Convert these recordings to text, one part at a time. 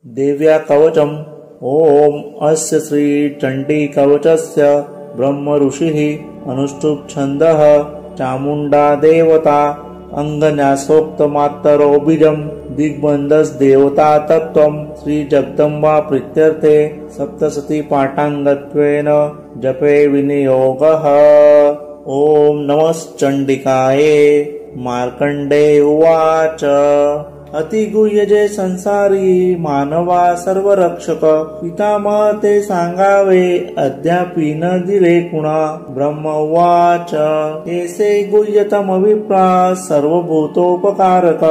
देव्या कवचम्। ओम अस्य श्री चंडी कवचस्य ब्रह्म ऋषिः अनुष्टुप् छन्दः चामुण्डा देवता अंगन्यासोक्तमात्तरो बीजं दिग्बन्धस् देवता तत्त्वं श्री जगदम्बा प्रीत्यर्थे सप्तशती पाठाङ्गत्वेन जपे विनियोगः। ओम नमश्चण्डिकाये। मार्कण्डेय उवाच अतिगुह्यजे संसारी मानवा सर्वरक्षक पितामह ते सांगावे अद्यापि न दिले कुणा। ब्रह्म उवाच एसे गुह्यतम विप्रा सर्वभूतोपकारक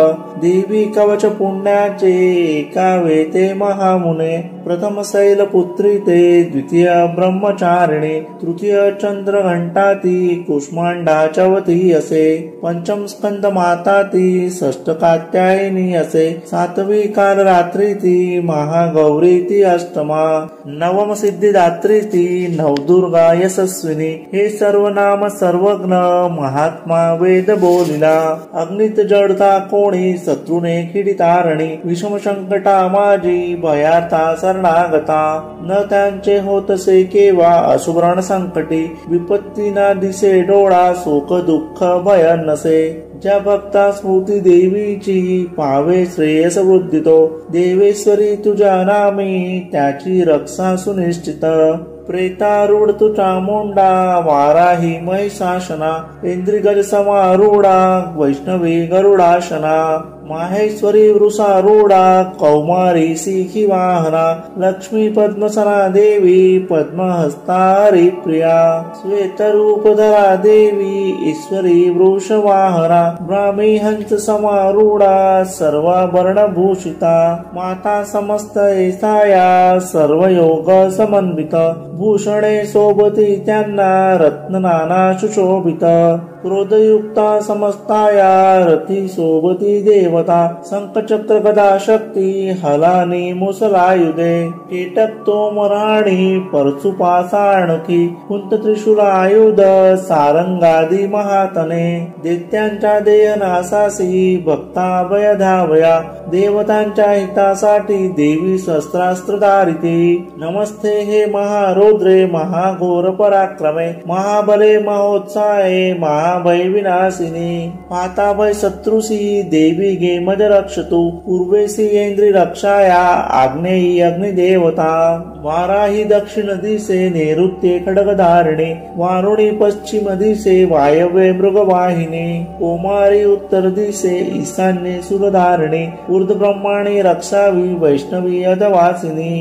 देवी कवच पुण्याचे एकावे ते महामुने। प्रथम शैलपुत्री ते द्वितीय ब्रह्मचारिणी तृतीय चंद्रघंटाती कुष्मांडा चवती असे पंचम स्कंद माता ती षष्ठ कात्यायनी असे सातवी काल रात्री ती महागौरी ती अष्टमा नवम सिद्धिदात्री ती नवदुर्गा यशस्विनी। हे सर्व नाम सर्वज्ञ महात्मा वेद बोलिला। अग्नित जडता कोणी शत्रुने किडितारणी विषम संकटा माझी भयार्था शरणागता। न त्यांचे होतसे केव्हा अशुभ्रण संकटी विपत्ती ना दिसे डोळा सुख दुःख भय नसे। ज्या भक्ता स्मृती देवीची पावे श्रेयस वृद्धितो देवेश्वरी तुझ्या नामी त्याची रक्षा सुनिश्चित। प्रेतारूढ तु चामुंडा वाराही महिषासना इंद्रिगज समारूढा वैष्णवी गरुडासना माहेश्वरी वृषारूढा कौमारी सिंही वाहना लक्ष्मी पद्मसना देवी पद्महस्ता हरिप्रिया श्वेतरूपधरा देवी ईश्वरी वृषवाहना ब्राह्मी हंस समारूढा सर्वाभरणभूषिता माता समस्त ऐसाया सर्वयोग समन्वित भूषणे सोबती त्यांना रत्ननाना सुशोभित क्रोधयुक्ता समस्ताया रथी सोबती देवता शंखचक्र गदा शक्ती हलानी मुसलायुधे कीटक तोमराणी परशुपासाणकी कुंत त्रिशूल आयुध सारंगादी महातने दैत्यांच्या देयनासासी भक्ता भय धावया देवतांच्या हितासाठी देवी शस्त्रास्त्र धारिती। नमस्ते हे महारौद्रे महाघोर पराक्रमे महाबले महोत्साहे महाभय विनाशिनी पाताभय शत्रुसी देवी गे मज रक्षतु पूर्वेसी इंद्री रक्षाया आग्नेयी अग्निदेवता वाराही दक्षिण दिसे नैऋत्ये खड्गधारिणी वारुणी पश्चिम दिसे वायव्ये मृगवाहिनी कोमारी उत्तर दिसे ईशान्ये सुरधारिणी ऊर्ध्व ब्रह्माणी रक्षावी वैष्णवी अधवासिनी।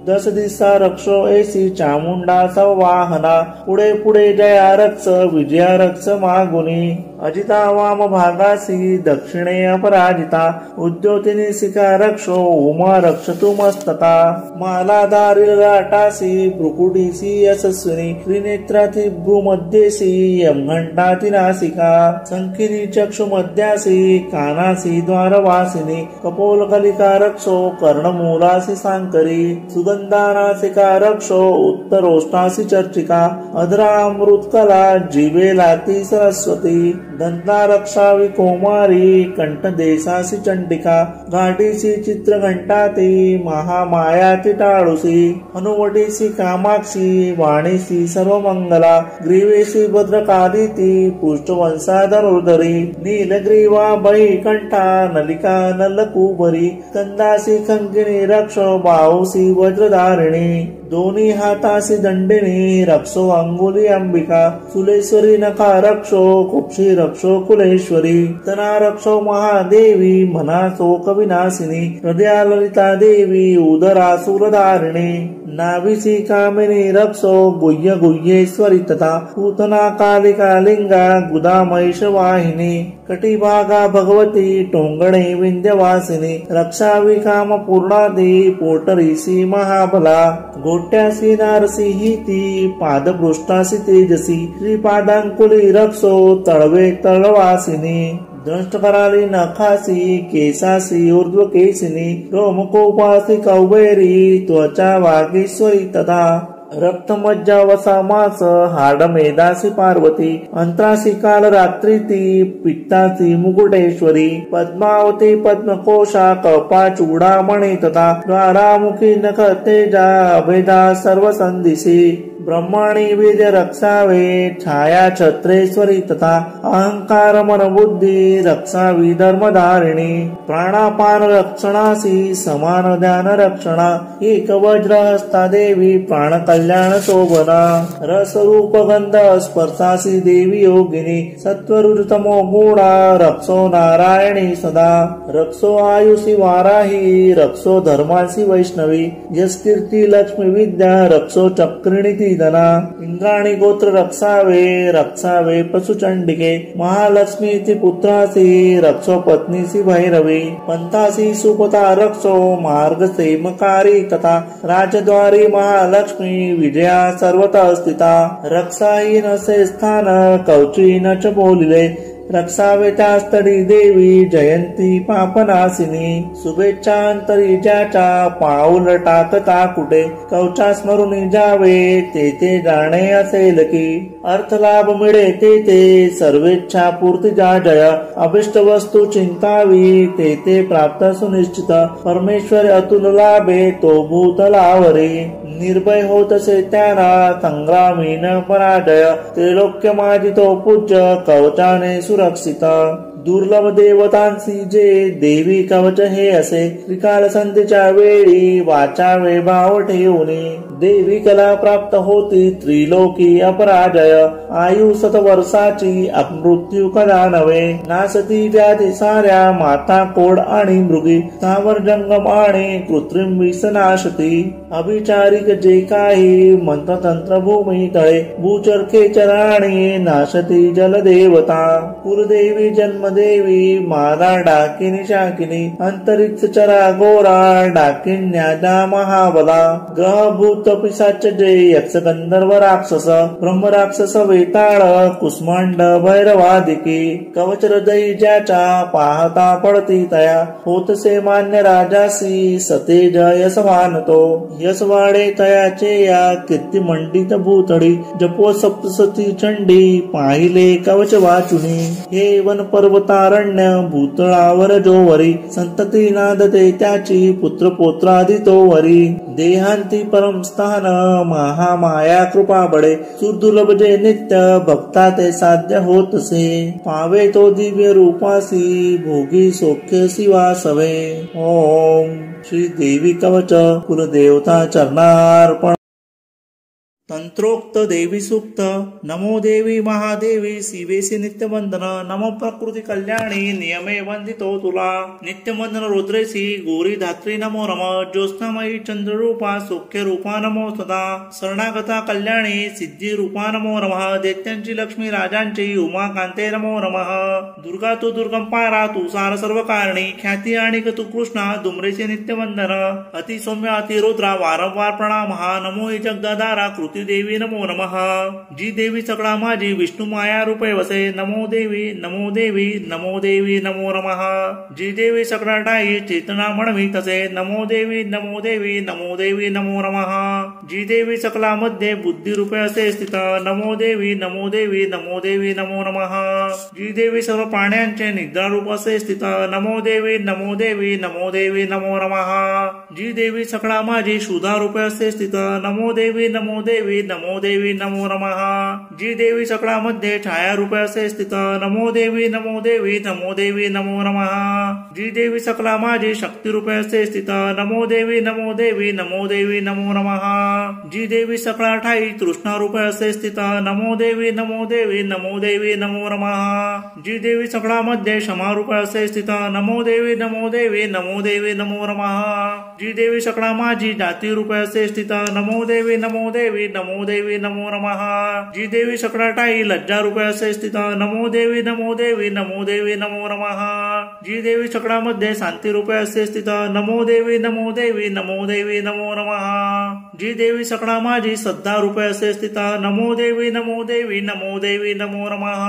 दस दिसा रक्षो ऐसी चामुंडा सवाहना पुढे पुढे जया रक्ष विजया रक्ष मागुनी अजिता वाम भागासी दक्षिणे अपराजिता उद्योतिनी शिखा रक्षो उमा रक्षतु मस्तता मालाधारी राटासी भ्रुकुटीसी यशस्विनी त्रिनेत्राति भ्रूमध्येसी यमघंटाति नासिका संकिनी चक्षु मध्यासी कानासी द्वारवासिनी कपोलकलिका रक्षो कर्णमूलासी सांकरी सुगंधानासिका रक्षो उत्तरोष्टासी चर्चिका अधरामृतकला जीवेलाती सरस्वती दंता रक्षावी कोमारी कंठदेशासी चंडिका घाटीसी चित्रघंटाती महामायाती टाळुसी हनुवटीसी कामाक्षी वाणीसी सर्वमंगला ग्रीवेसी भद्रकादिती पुष्टवंशा धनुर्धरी नीलग्रीवा बळीकंठा नलिका नलकुबरी कंदासी खंगिनी रक्षो बाहुसी वज्रधारिणी दोन्ही हातासी दंडिनी रक्षो अंगुली अंबिका सुलेश्वरी नखा रक्षो कुक्षी रक्षो कुलेश्वरी तना रक्षो महादेवी मना शोक विनाशिनी हृदया ललिता देवी उदरा सुरधारिणी नाभिसी कामिनी रक्षो गुह्य गुह्येश्वरी तथा पूतना कालिका लिंगा गुदा महिष वाहिनी कटिभागा भगवती टोंगणे विंध्यवासिनी रक्षावी काम पूर्णादी पोटरीसी महाबला गोट्यासी नारसी ही ती पादपृष्ठासी तेजसी श्रीपादांकुली रक्षो तळवे तळवासिनी दृष्ट कराली नखासी केसासी ऊर्ध्व केसिनी रोमकोपासी कौबेरी त्वचा वागीश्वरी तथा रक्तमज्जा वसा मास हाड मेदासी पार्वती अंतरासी काल रात्री ती पित्तासी मुकुटेश्वरी पद्मावती पद्मकोशा कपा चूडामणी तथा द्वारामुखी नख तेजा अभेदा सर्व संदिसी ब्रह्मणी विद्य रक्षावे छाया छत्रेश्वरी तथा अहंकार मन बुद्धी रक्षावी धर्मधारिणी प्राणापान रक्षणासी समान ध्यान रक्षणा एक वज्र हस्ता देवी प्राण कल्याण शोभना रसरूप गंध स्पर्शासी देवी योगिनी सत्वरुतमो गुणा रक्षो नारायणी सदा रक्षो आयुषी वाराही रक्षो धर्मासी वैष्णवी यस्कीर्ती लक्ष्मी विद्या रक्षो चक्रिणी धना इंद्राणी गोत्र रक्षावे पशुचंडिके महालक्ष्मी ती पुत्रासी रक्षो पत्नीसी भैरवी पंथासी सुपता रक्षो मार्ग सेमकारी तथा राजद्वारी महालक्ष्मी विजया सर्वतः स्थिता रक्षाहीन से स्थान कवचीन च बोलिले रक्षावे त्यास्तडी देवी जयंती पापनाशिनी शुभेच्छांतरी ज्याच्या पाऊल टाकता कुठे कवचा स्मरून जावे ते जाणे असेल की अर्थ लाभ मिळे ते सर्वेच्छा पूर्ती जा जय अभिष्ट वस्तू चिंतावी ते प्राप्त सुनिश्चित परमेश्वर अतुल लाभे तो भूतलावरी निर्भय होतसे त्यांना संग्रामीन पराजय त्रिलोक्य माझी तो पूज्य कवचाने सुरक्षिता दुर्लभ देवतांसी जे देवी कवच हे असे त्रिकाल संध्येच्या वेळी वाचावे भाव ठेवणे देवी कला प्राप्त होती त्रिलोकी अपराजय आयु 7 वर्षाची अपमृत्यू कदा नव्हे नासती व्याधी साऱ्या माता कोड आणि मृगी स्थावर जंगम आणि कृत्रिम विषनाशती अभिचारिक जे काही मंत्रतंत्र भूमी तळे भूचर खेचर आणि नाशती जलदेवता कुलदेवी जन्मदेवी मादा डाकिनी शाकिनी अंतरिक्ष चरा गोरा डाकिन्यादा महाबला ग्रहभूत पिशाच जे यक्ष गंधर्व राक्षस ब्रह्म राक्षस वेताळ कुष्मांड भैरवादिकी कवच हृदयी ज्याच्या पाहता पडती तया होतसे मान्य राजासी सतेज यशवान तो यशवाडे तयाचे या कीर्ती मंडित भूतडी जपो सप्तसती चंडी पाहिले कवच वाचुनी हे वन पर्वतारण्य भूतळावर जोवरी संतती नादते त्याची पुत्र पोत्रादी तो वरी देहांती परम स्थान महामाया कृपा बडे सुदुर्लभ जे नित्य भक्ता ते साध्य होतसे पावे तो दिव्य रूपासी भोगी सौख्य शिवासवे ओम श्री देवी कवच कुलदेवता चरणार्पण तंत्रोक्त देवी सूक्त नमो देवी महादेवी शिवेसी नित्यवंदन नमो प्रकृती कल्याणी नियमे वंदितो तुला नित्यवंदन रुद्रेसी गोरी धात्री नमो नम ज्योत्स्नामयी चंद्ररूपा सौख्य रूपा नमो सदा शरणागता कल्याणी सिद्धी रूपा नमो नमः दैत्यांची लक्ष्मी राजांची उमाकांते नमो नमः दुर्गा तू दुर्गम पारा तू सार सर्व कारणी ख्याती आणि तू कृष्णा दुमरेचे नित्यवंदन अति सौम्य अति रुद्रा वारंवार प्रणाम नमो हि जगदाधारा कृती देवी नमो नमः जी देवी सगळा माझी विष्णू माया रूपे वसे नमो देवी नमो देवी नमो देवी नमो नमः जी देवी सगळा ठाई चेतना म्हणवी तसे नमो देवी नमो देवी नमो देवी नमो नमः जी देवी सकला मध्ये बुद्धी रूपे असे स्थित नमो देवी नमो देवी नमो देवी नमो नमः जी देवी सर्व प्राण्यांचे निद्रा रूप असे स्थित नमो देवी नमो देवी नमो देवी नमो नमः जी देवी सकळा माझी शुद्धा रूपे असे स्थित नमो देवी नमो देवी नमो देवी नमो नमः जी देवी सकळा मध्ये छाया रूपे असे स्थित नमो देवी नमो देवी नमो देवी नमो नमः जी देवी सकळा माझी शक्ती रूपे असे स्थित नमो देवी नमो देवी नमो देवी नमो नमः जी देवी सकळा ठाई तृष्णा रूपे असे स्थित नमो देवी नमो देवी नमो देवी नमो नमः जी देवी सकळा मध्ये क्षमा रूपे असे स्थित नमो देवी नमो देवी नमो देवी नमो नमः जी देवी सकळा माझी जाती रूपे असे स्थित नमो देवी नमो देवी नमो देवी नमो नमः जी देवी सकळा ठाई लज्जा रूपे असे स्थित नमो देवी नमो देवी नमो देवी नमो नमः जी देवी सकळा मध्ये शांती रूपे असे स्थित नमो देवी नमो देवी नमो देवी नमो नमः जी देवी सकळा माझी श्रद्धा रूपे असे स्थित नमो देवी नमो देवी नमो देवी नमो नमः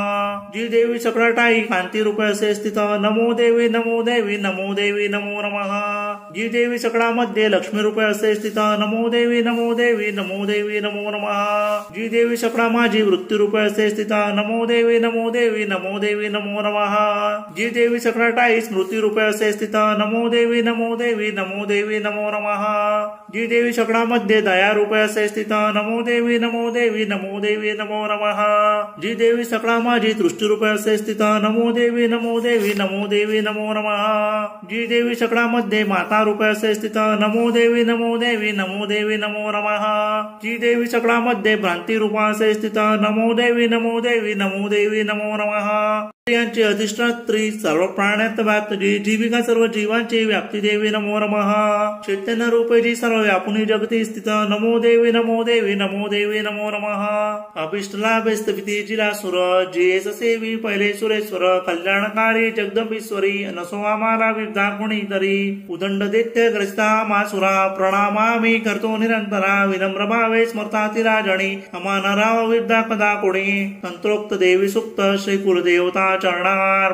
जी देवी सकळा ठाई कांती रूपे असे स्थित नमो देवी नमो देवी नमो देवी नमो नमः जी देवी सकळामध्ये लक्ष्मी रूपे असे स्थित नमो देवी नमो देवी नमो देवी नमो नमः। जी देवी सकळा माझी वृत्ती रूपे असे स्थित नमो देवी नमो देवी नमो देवी नमो नमः। जी देवी सकळा ठाई स्मृती रूपे असे स्थित नमो देवी नमो देवी नमो देवी नमो नमः। जी देवी सकळामध्ये दया रूपे असे स्थित नमो देवी नमो देवी नमो देवी नमो नमः। जी देवी सकळा माझी दृष्टी रूपे असे स्थित नमो देवी नमो देवी नमो देवी नमो नमः। जी देवी सकळामध्ये माता रूपे असे स्थित नमो देवी नमो देवी नमो देवी नमो नमः। जी देवी सकळामध्ये भ्रांती रूपा असे स्थित नमो देवी नमो देवी नमो देवी नमो नमः। यांची अधिष्ठात्री सर्व प्राण्यात व्याप्त जी जीविका सर्व जीवांची व्याप्ती देवी नमो नमः। चैतन्य रूपे जी सर्व व्यापुनी जगती स्थित नमो देवी नमो देवी नमो देवी नमो नमः। अभिष्टलाभे स्थिती जिरासुर जी सेवी पहिले सुरेश्वर कल्याणकारी जगदंबीश्वरी नसो आम्हाला विद्या कोणी तरी उदंड दैत्य ग्रस्ता मासुरा प्रणामामी करतो निरंतरा विनम्र भावे स्मरता राजणी अमानराव विद्या कदा कोणी तंत्रोक्त देवी सुक्त श्री कुलदेवता चरणार।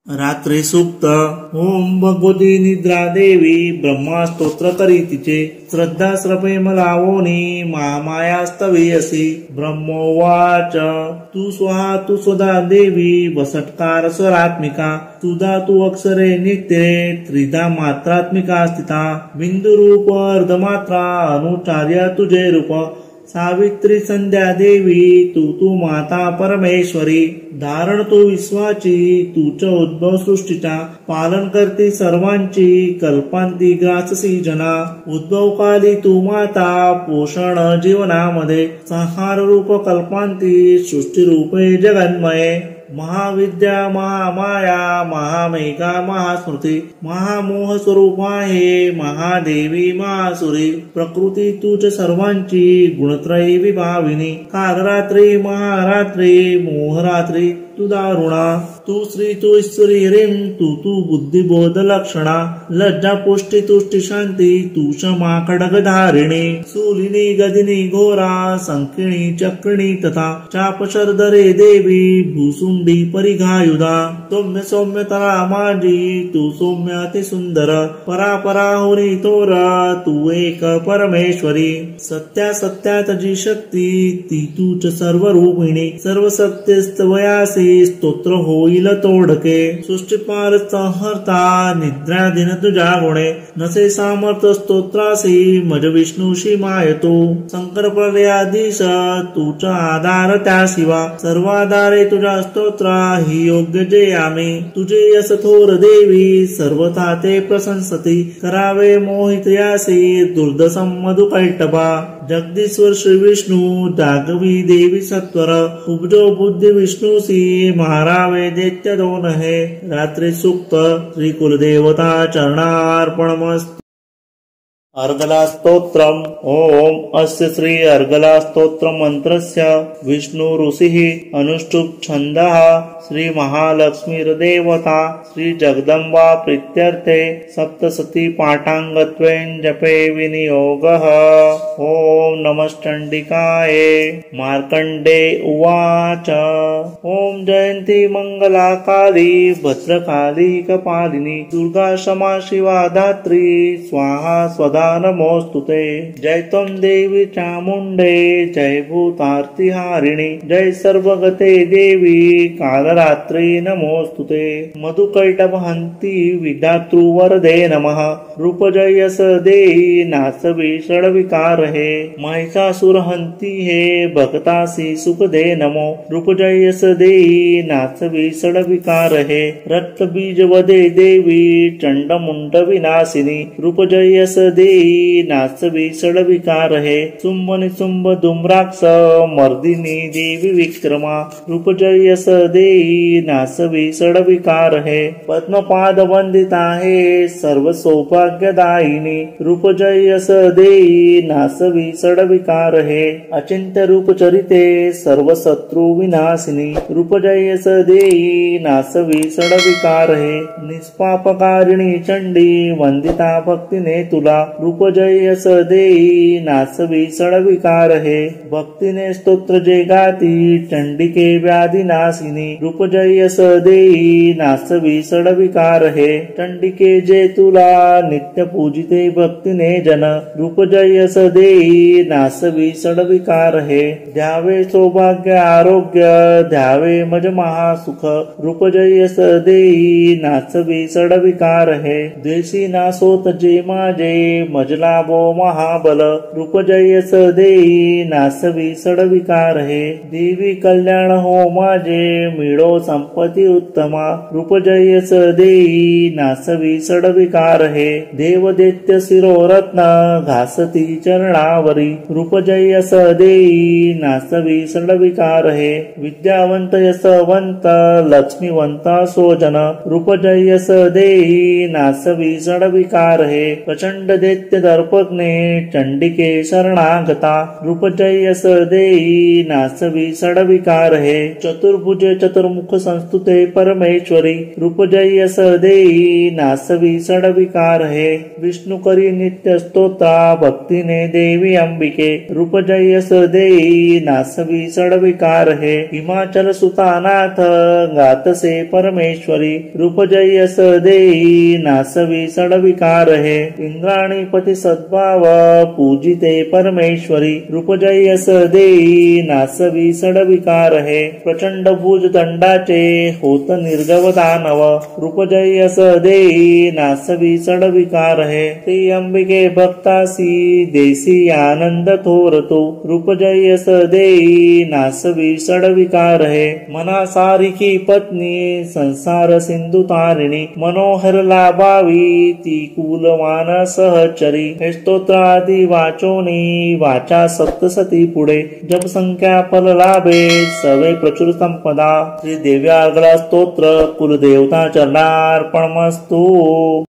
रात्री सूक्त ओम भगवती निद्रा देवी ब्रह्मा स्तोत्र करी तिचे श्रद्धा श्रपेम लावोनी महामायास्तवी असी ब्रह्मोवाच तू स्वहा तू स्वदा देवी वसटकार स्वरात्मिका तुदा तू अक्षरे नित्ये त्रिधा मात्रात्मिका स्थिता बिंदु रूप अर्धमात्रा अनुचार्य तुझे रूप सावित्री संध्या देवी तू माता परमेश्वरी धारण तू विश्वाची तूच उद्भव सृष्टीचा पालन करते सर्वांची कल्पांती ग्राससी जना उद्भव काली तू माता पोषण जीवनामध्ये संहार रूप कल्पांती सृष्टी रूपे जगन्मये महाविद्या महामाया महामेघा महास्मृती महामोह स्वरूपा हे महादेवी महासुरी प्रकृती तुझ सर्वांची गुणत्रयी विभाविनी कालरात्री महारात्री मोहरात्री तू दारुणा तू श्री तू ईश्वरी रेम तू बुद्धिबोध लक्षणा लज्जा पुष्टी तुष्टी शांती तू क्षमा खडग धारिणी सुलिनी गदिनी घोरा संकिणी चक्रिणी तथा चाप शरदरे देवी भूसुंडी परिघायुधा सौम्य सौम्य तरा माझी तू सौम्य अति सुंदर परापरा होनी तोर तू एक परमेश्वरी सत्या सत्यात जी शक्ती ती तूच सर्व रूपिणी सर्व सत्यस्तवयासी स्तोत्र होईल तोडके सृष्टीपार संहर्ता निद्रा दिन तुझ्या गुणे नसे सामर्थ स्तोत्रासी मज विष्णूशी मायतो शंकर प्रलयाधीश तुझा आधार त्या शिवा सर्वाधारे तुझ्या स्तोत्रा ही योग्य जे आम्ही तुझे यश थोर देवी सर्वथा ते प्रशंसती करावे मोहित यासी दुर्दशम मधुकैटभा जगदीश्वर श्री विष्णू जागवी देवी सत्वर उपजो बुद्धी विष्णूसी महारावे दैत्य दोन है रात्री सूक्त श्री कुलदेवता चरणार्पणमस्तु। अर्गला स्तोत्रम ओम अस्य श्री अर्गला स्तोत्र मंत्रस्य विष्णु ऋषिः अनुष्टुप छंदः श्री महालक्ष्मीर्देवता श्री जगदम्बा प्रीत्यर्थे सप्तशती पाठांगत्वेन जपे विनियोगः। ओम नमश्चंडिकाय मार्कंडे उवाच ओम जयंती मंगला काली भद्रकाली कपालिनी दुर्गा क्षमा शिवा धात्री स्वाहा स्वदा नमोस्तुते जय त्वं देवी चामुंडे जय भूतार्ति हारिणी जय सर्वगते देवी कालरात्रि नमोस्तुते मधुकैटभहन्ति विधातृवरदे नमः रूपजयस देहि नासवी षड्विकारहे महिषासुरहन्ति हे भक्तासि सुखदे नमो रूपजयस देहि नासवी षड्विकारहे रक्तबीजवदे देवी चंडमुंड विनाशिनी रूपजयस देहि नासवी षड्विकारहे शुंभ निशुंभ धूम्राक्ष मर्दिनी देवी विक्रमा रूपजयस देहि नासवी षड्विकारहे पद्मपाद वंदिता हे सर्व सौभाग्यदायिनी रूपजयस देहि नासवी षड्विकारहे अचिंत्य रूपचरिते सर्व शत्रु विनाशिनी रूपजयस देहि नासवी षड्विकारहे निष्पापकारिणी चंडी वंदिता भक्तिने तुला रूपजयस देई नासवी सडविकार हे भक्तीने स्तोत्र जे गाती चंडिके व्याधी नासिनी रूपजयस देई नासवी सडविकार हे चंडिके जे तुला नित्य पूजिते भक्तीने जन रूपजयस देई नासवी सडविकार हे द्यावे सौभाग्य आरोग्य द्यावे मज महासुख रूपजयस देई नासवी सडविकार हे देशी नासोत जे माझे मजलाभो महाबल रूपजयस देई नासवी सडविकार हे देवी कल्याण हो माझे मिळो संपत्ती उत्तमा रूपजयस देई नासवी सडविकार हे देवदैत्य शिरोरत्न घासती चरणावरी रूपजयस देई नासवी सडविकार हे विद्यावंत यशवंत लक्ष्मीवंत सोजन रूपजयस देई नासवी सडविकार हे प्रचंड दैत्य दर्पग्ने चंडिके शरणागता रूपजयस देई नासवी सडविकार हे चतुर्भुजे चतुर्मुख संस्तुते परमेश्वरी रूपजयस देई नासवी सडविकार हे विष्णु करी नित्य स्तोत्रा भक्तीने देवी अंबिके रूपजयस देई नासवी सडविकार हे हिमाचल सुतानाथ गातसे परमेश्वरी रूपजयस देई नासवी सडविकार हे इंद्राणीपती सद्भाव पूजिते परमेश्वरी रूपजयस देई नासवी सडविकार हे प्रचंड भुज दंडाचे होत निर्गव दानव रूपजयस देई नासवी सडविकार हे ते अंबिके भक्तासी देसी आनंद थोरतो रूपजयस देई नासवी सडविकार हे मना सारिकी पत्नी संसार सिंधु तारिणी मनोहर लाभावी ती कुलवान सहचरी हे स्तोत्रादी वाचोनी वाचा सप्तसती पुढे जप संख्या फल लाभे सवे प्रचुर संपदा श्री देव्यागला स्तोत्र कुलदेवता चरणार्पणमस्तु।